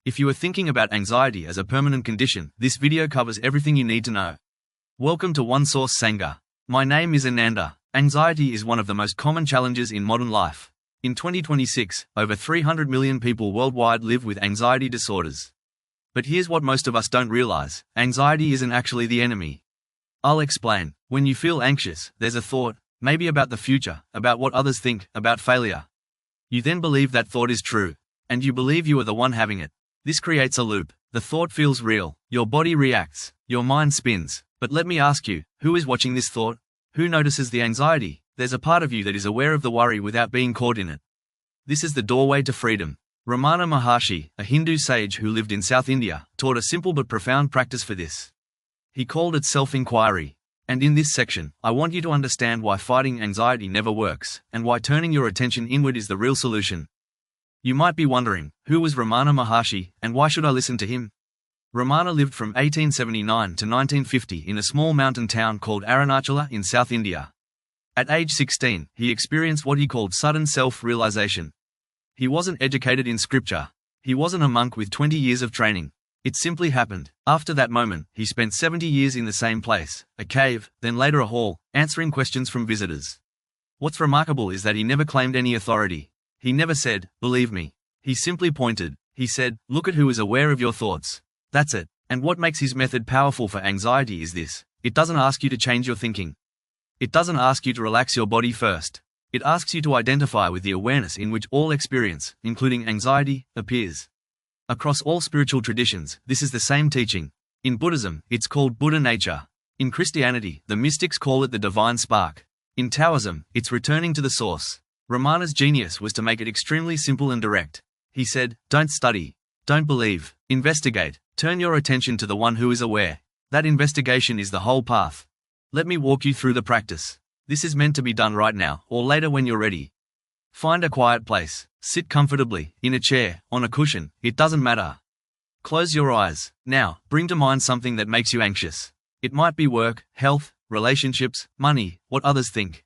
If you are thinking about anxiety as a permanent condition, this video covers everything you need to know. Welcome to One Source Sangha. My name is Ananda. Anxiety is one of the most common challenges in modern life. In 2026, over 300 million people worldwide live with anxiety disorders. But here's what most of us don't realize: anxiety isn't actually the enemy. I'll explain. When you feel anxious, there's a thought, maybe about the future, about what others think, about failure. You then believe that thought is true, and you believe you are the one having it. This creates a loop. The thought feels real, your body reacts, your mind spins. But let me ask you, who is watching this thought? Who notices the anxiety? There's a part of you that is aware of the worry without being caught in it. This is the doorway to freedom. Ramana Maharshi, a Hindu sage who lived in South India, taught a simple but profound practice for this. He called it self-inquiry. And in this section, I want you to understand why fighting anxiety never works, and why turning your attention inward is the real solution. You might be wondering, who was Ramana Maharshi, and why should I listen to him? Ramana lived from 1879 to 1950 in a small mountain town called Arunachala in South India. At age 16, he experienced what he called sudden self-realization. He wasn't educated in scripture. He wasn't a monk with 20 years of training. It simply happened. After that moment, he spent 70 years in the same place, a cave, then later a hall, answering questions from visitors. What's remarkable is that he never claimed any authority. He never said, "Believe me." He simply pointed. He said, "Look at who is aware of your thoughts." That's it. And what makes his method powerful for anxiety is this: it doesn't ask you to change your thinking. It doesn't ask you to relax your body first. It asks you to identify with the awareness in which all experience, including anxiety, appears. Across all spiritual traditions, this is the same teaching. In Buddhism, it's called Buddha nature. In Christianity, the mystics call it the divine spark. In Taoism, it's returning to the source. Ramana's genius was to make it extremely simple and direct. He said, don't study, don't believe, investigate, turn your attention to the one who is aware. That investigation is the whole path. Let me walk you through the practice. This is meant to be done right now, or later when you're ready. Find a quiet place. Sit comfortably, in a chair, on a cushion, it doesn't matter. Close your eyes. Now, bring to mind something that makes you anxious. It might be work, health, relationships, money, what others think.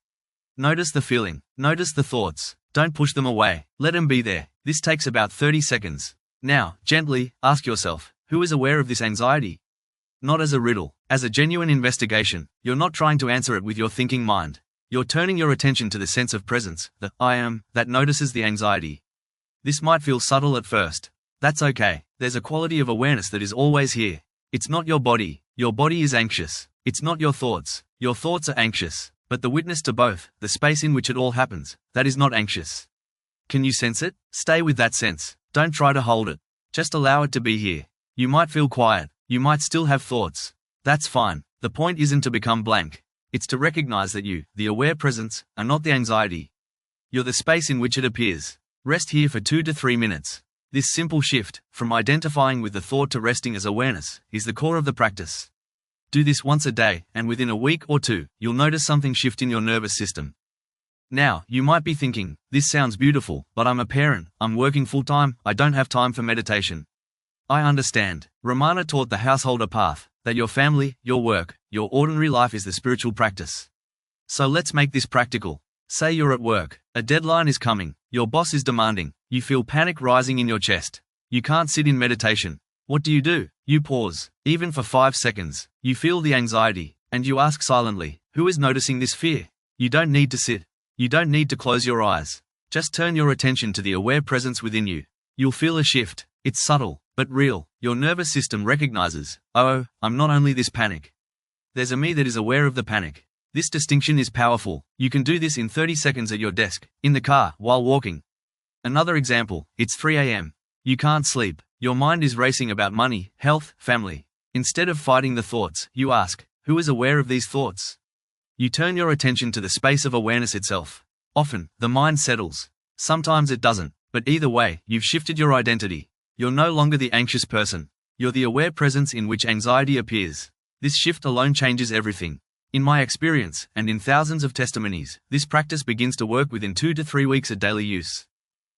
Notice the feeling. Notice the thoughts. Don't push them away. Let them be there. This takes about 30 seconds. Now, gently, ask yourself, who is aware of this anxiety? Not as a riddle, as a genuine investigation. You're not trying to answer it with your thinking mind. You're turning your attention to the sense of presence, the I am, that notices the anxiety. This might feel subtle at first. That's okay. There's a quality of awareness that is always here. It's not your body. Your body is anxious. It's not your thoughts. Your thoughts are anxious. But the witness to both, the space in which it all happens, that is not anxious. Can you sense it? Stay with that sense. Don't try to hold it. Just allow it to be here. You might feel quiet. You might still have thoughts. That's fine. The point isn't to become blank. It's to recognize that you, the aware presence, are not the anxiety. You're the space in which it appears. Rest here for 2 to 3 minutes. This simple shift, from identifying with the thought to resting as awareness, is the core of the practice. Do this once a day, and within a week or two, you'll notice something shift in your nervous system. Now, you might be thinking, this sounds beautiful, but I'm a parent, I'm working full-time, I don't have time for meditation. I understand. Ramana taught the householder path, that your family, your work, your ordinary life is the spiritual practice. So let's make this practical. Say you're at work, a deadline is coming, your boss is demanding, you feel panic rising in your chest. You can't sit in meditation. What do? You pause, even for 5 seconds. You feel the anxiety, and you ask silently, who is noticing this fear? You don't need to sit. You don't need to close your eyes. Just turn your attention to the aware presence within you. You'll feel a shift. It's subtle, but real. Your nervous system recognizes, oh, I'm not only this panic. There's a me that is aware of the panic. This distinction is powerful. You can do this in 30 seconds at your desk, in the car, while walking. Another example, it's 3 a.m. You can't sleep. Your mind is racing about money, health, family. Instead of fighting the thoughts, you ask, who is aware of these thoughts? You turn your attention to the space of awareness itself. Often, the mind settles. Sometimes it doesn't, but either way, you've shifted your identity. You're no longer the anxious person. You're the aware presence in which anxiety appears. This shift alone changes everything. In my experience, and in thousands of testimonies, this practice begins to work within 2 to 3 weeks of daily use.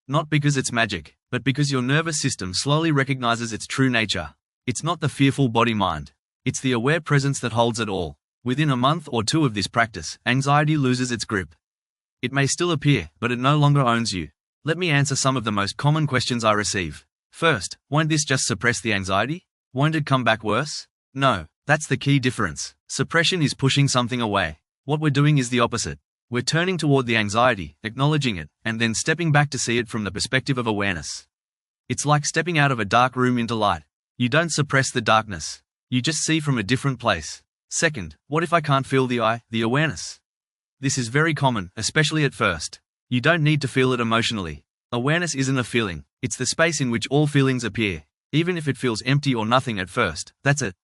Not because it's magic, but because your nervous system slowly recognizes its true nature. It's not the fearful body-mind. It's the aware presence that holds it all. Within a month or 2 of this practice, anxiety loses its grip. It may still appear, but it no longer owns you. Let me answer some of the most common questions I receive. First, won't this just suppress the anxiety? Won't it come back worse? No, that's the key difference. Suppression is pushing something away. What we're doing is the opposite. We're turning toward the anxiety, acknowledging it, and then stepping back to see it from the perspective of awareness. It's like stepping out of a dark room into light. You don't suppress the darkness. You just see from a different place. Second, what if I can't feel the awareness? This is very common, especially at first. You don't need to feel it emotionally. Awareness isn't a feeling. It's the space in which all feelings appear. Even if it feels empty or nothing at first, that's it.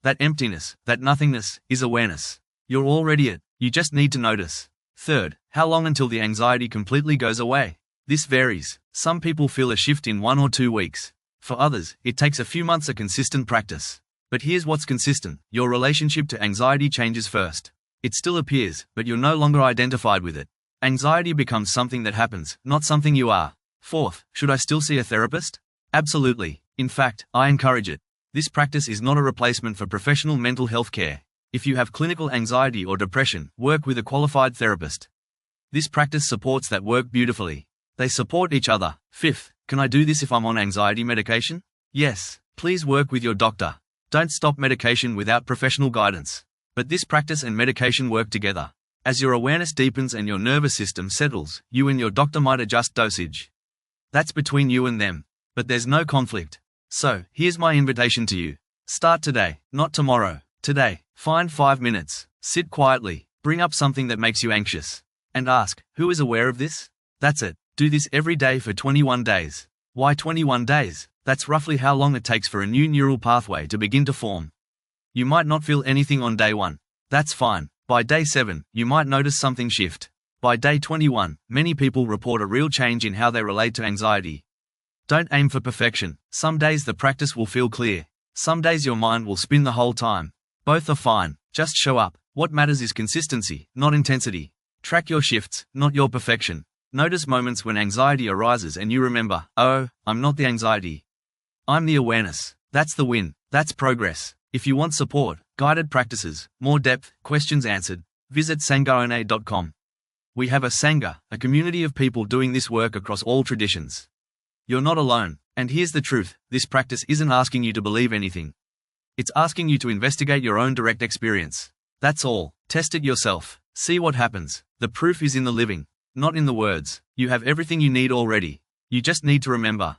That emptiness, that nothingness, is awareness. You're already it. You just need to notice. Third, how long until the anxiety completely goes away? This varies. Some people feel a shift in 1 or 2 weeks. For others, it takes a few months of consistent practice. But here's what's consistent. Your relationship to anxiety changes first. It still appears, but you're no longer identified with it. Anxiety becomes something that happens, not something you are. Fourth, should I still see a therapist? Absolutely. In fact, I encourage it. This practice is not a replacement for professional mental health care. If you have clinical anxiety or depression, work with a qualified therapist. This practice supports that work beautifully. They support each other. Fifth, can I do this if I'm on anxiety medication? Yes. Please work with your doctor. Don't stop medication without professional guidance. But this practice and medication work together. As your awareness deepens and your nervous system settles, you and your doctor might adjust dosage. That's between you and them. But there's no conflict. So, here's my invitation to you. Start today, not tomorrow. Today, find 5 minutes, sit quietly, bring up something that makes you anxious, and ask, who is aware of this? That's it. Do this every day for 21 days. Why 21 days? That's roughly how long it takes for a new neural pathway to begin to form. You might not feel anything on day 1. That's fine. By day 7, you might notice something shift. By day 21, many people report a real change in how they relate to anxiety. Don't aim for perfection. Some days the practice will feel clear. Some days your mind will spin the whole time. Both are fine. Just show up. What matters is consistency, not intensity. Track your shifts, not your perfection. Notice moments when anxiety arises and you remember, oh, I'm not the anxiety. I'm the awareness. That's the win. That's progress. If you want support, guided practices, more depth, questions answered, visit sangha.com. We have a Sangha, a community of people doing this work across all traditions. You're not alone. And here's the truth, this practice isn't asking you to believe anything. It's asking you to investigate your own direct experience. That's all. Test it yourself. See what happens. The proof is in the living, not in the words. You have everything you need already. You just need to remember.